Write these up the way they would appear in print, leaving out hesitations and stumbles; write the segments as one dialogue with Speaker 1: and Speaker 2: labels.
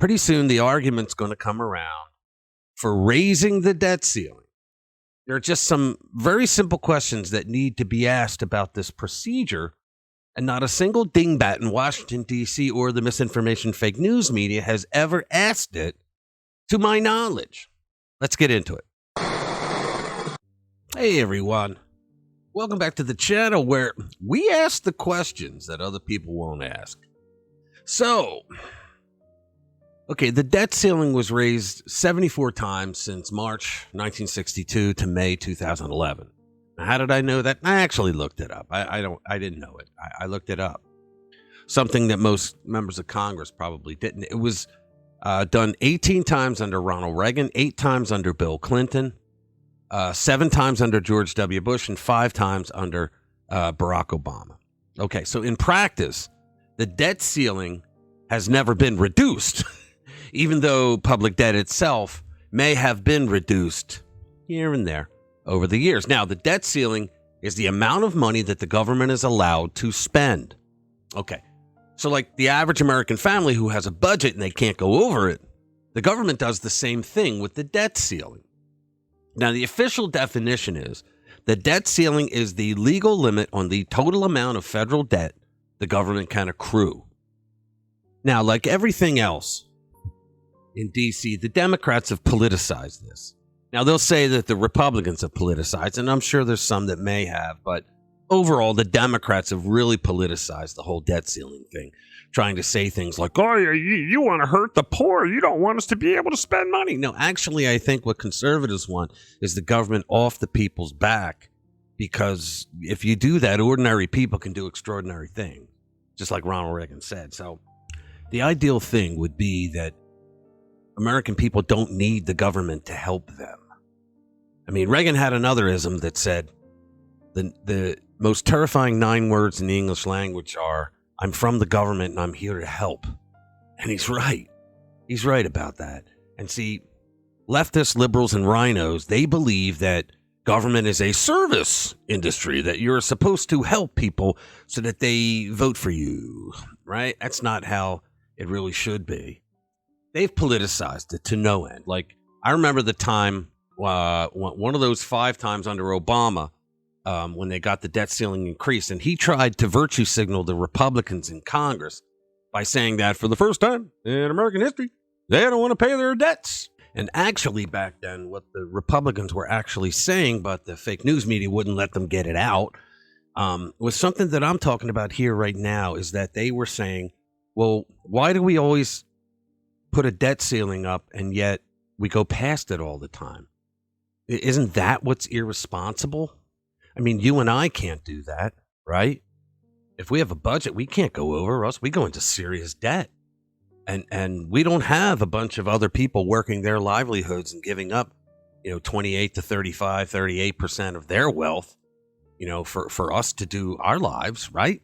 Speaker 1: pretty soon the argument's going to come around for raising the debt ceiling. There are just some very simple questions that need to be asked about this procedure, and not a single dingbat in Washington, D.C. or the misinformation fake news media has ever asked it, to my knowledge. Let's get into it. Hey, everyone. Welcome back to the channel where we ask the questions that other people won't ask. So, okay, the debt ceiling was raised 74 times since March 1962 to May 2011. Now, how did I know that? I actually looked it up. I didn't know it. I looked it up. Something that most members of Congress probably didn't. It was done 18 times under Ronald Reagan, 8 times under Bill Clinton, 7 times under George W. Bush, and 5 times under Barack Obama. Okay, so in practice, the debt ceiling has never been reduced, even though public debt itself may have been reduced here and there over the years. Now, the debt ceiling is the amount of money that the government is allowed to spend. Okay, so like the average American family who has a budget and they can't go over it, the government does the same thing with the debt ceiling. Now, the official definition is the debt ceiling is the legal limit on the total amount of federal debt the government can accrue. Now, like everything else in D.C., the Democrats have politicized this. Now, they'll say that the Republicans have politicized, and I'm sure there's some that may have, but overall, the Democrats have really politicized the whole debt ceiling thing, trying to say things like, oh, you want to hurt the poor. You don't want us to be able to spend money. No, actually, I think what conservatives want is the government off the people's back, because if you do that, ordinary people can do extraordinary things, just like Ronald Reagan said. So the ideal thing would be that American people don't need the government to help them. I mean, Reagan had another ism that said the most terrifying 9 words in the English language are, I'm from the government and I'm here to help. And he's right. He's right about that. And see, leftists, liberals, and rhinos, they believe that government is a service industry, that you're supposed to help people so that they vote for you, right? That's not how it really should be. They've politicized it to no end. Like, I remember the time, one of those 5 times under Obama, when they got the debt ceiling increased, and he tried to virtue signal the Republicans in Congress by saying that for the first time in American history, they don't want to pay their debts. And actually back then, what the Republicans were actually saying, but the fake news media wouldn't let them get it out, was something that I'm talking about here right now, is that they were saying, well, why do we always put a debt ceiling up and yet we go past it all the time? Isn't that what's irresponsible? I mean, you and I can't do that, right? If we have a budget, we can't go over, or else we go into serious debt. And we don't have a bunch of other people working their livelihoods and giving up, 28 to 35, 38% of their wealth, for us to do our lives, right?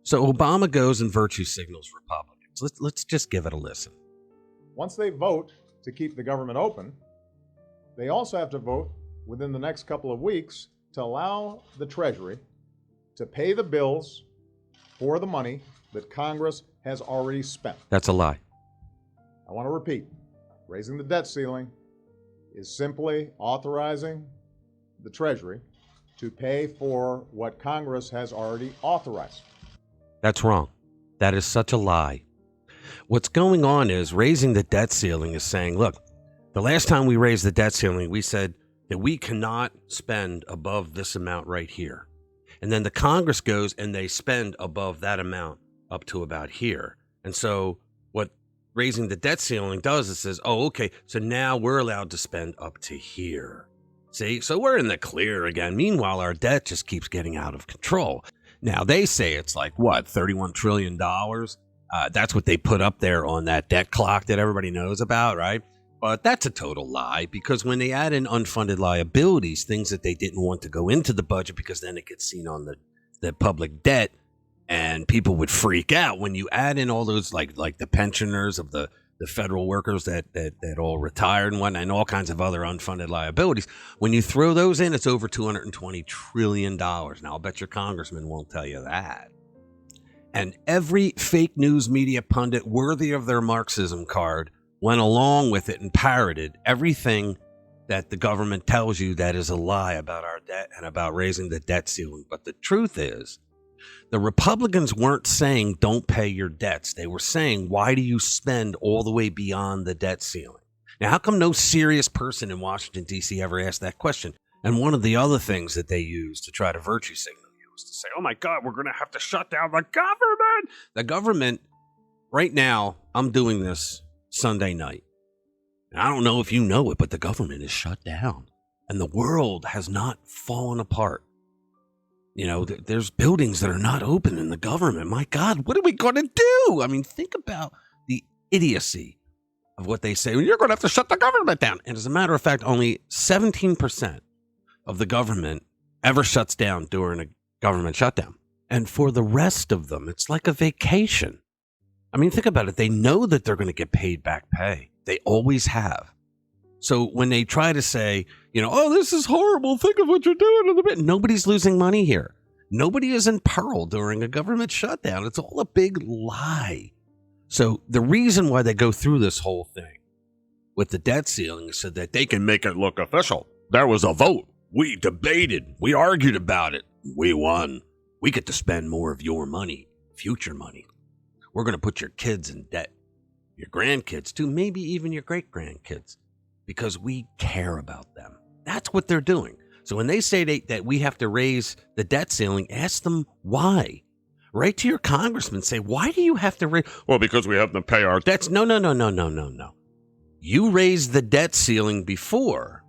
Speaker 1: So Obama goes and virtue signals Republicans. Let's just give it a listen.
Speaker 2: Once they vote to keep the government open, they also have to vote within the next couple of weeks to allow the Treasury to pay the bills for the money that Congress has already spent.
Speaker 1: That's a lie.
Speaker 2: I want to repeat, raising the debt ceiling is simply authorizing the Treasury to pay for what Congress has already authorized.
Speaker 1: That's wrong. That is such a lie. What's going on is raising the debt ceiling is saying, look, the last time we raised the debt ceiling, we said that we cannot spend above this amount right here. And then the Congress goes and they spend above that amount up to about here. And so what raising the debt ceiling does is says, oh, okay, so now we're allowed to spend up to here. See, so we're in the clear again. Meanwhile, our debt just keeps getting out of control. Now, they say it's like, what, $31 trillion? That's what they put up there on that debt clock that everybody knows about, right? But that's a total lie, because when they add in unfunded liabilities, things that they didn't want to go into the budget because then it gets seen on the public debt, and people would freak out when you add in all those like the pensioners of the federal workers that all retired and whatnot, and all kinds of other unfunded liabilities. When you throw those in, it's over $220 trillion. Now, I'll bet your congressman won't tell you that. And every fake news media pundit worthy of their Marxism card went along with it and parroted everything that the government tells you that is a lie about our debt and about raising the debt ceiling. But the truth is, the Republicans weren't saying don't pay your debts. They were saying, why do you spend all the way beyond the debt ceiling? Now, how come no serious person in Washington, D.C. ever asked that question? And one of the other things that they use to try to virtue signal you is to say, oh my God, we're going to have to shut down the government. The government, right now, I'm doing this Sunday night. And I don't know if you know it, but the government is shut down. And the world has not fallen apart. You know, there's buildings that are not open in the government. My God, what are we going to do? I mean, think about the idiocy of what they say. You're going to have to shut the government down. And as a matter of fact, only 17% of the government ever shuts down during a government shutdown. And for the rest of them, it's like a vacation. I mean, think about it. They know that they're going to get paid back pay. They always have. So when they try to say, you know, oh, this is horrible, think of what you're doing in the bit. Nobody's losing money here. Nobody is in peril during a government shutdown. It's all a big lie. So the reason why they go through this whole thing with the debt ceiling is so that they can make it look official. There was a vote. We debated. We argued about it. We won. We get to spend more of your money, future money. We're going to put your kids in debt, your grandkids too, maybe even your great-grandkids, because we care about them. That's what they're doing. So when they say that we have to raise the debt ceiling, ask them why. Write to your congressman, say, why do you have to raise? Well, because we have to pay our debts. No. You raised the debt ceiling before,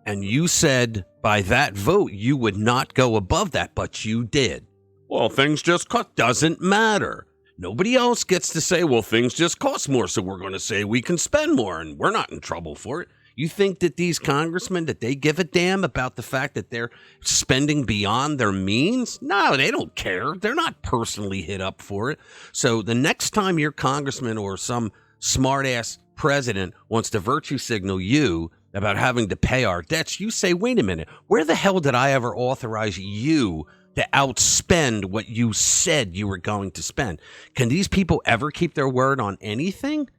Speaker 1: and you said by that vote you would not go above that, but you did. Well, things just cost. Doesn't matter. Nobody else gets to say, well, things just cost more, so we're going to say we can spend more, and we're not in trouble for it. You think that these congressmen, that they give a damn about the fact that they're spending beyond their means? No, they don't care. They're not personally hit up for it. So the next time your congressman or some smart-ass president wants to virtue signal you about having to pay our debts, you say, wait a minute, where the hell did I ever authorize you to outspend what you said you were going to spend? Can these people ever keep their word on anything?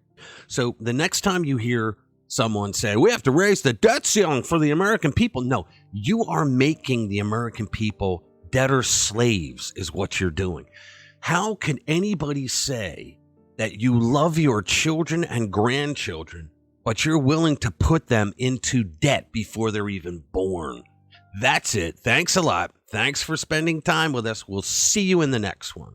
Speaker 1: So the next time you hear someone say, we have to raise the debt ceiling for the American people, no, you are making the American people debtor slaves is what you're doing. How can anybody say that you love your children and grandchildren, but you're willing to put them into debt before they're even born? That's it. Thanks a lot. Thanks for spending time with us. We'll see you in the next one.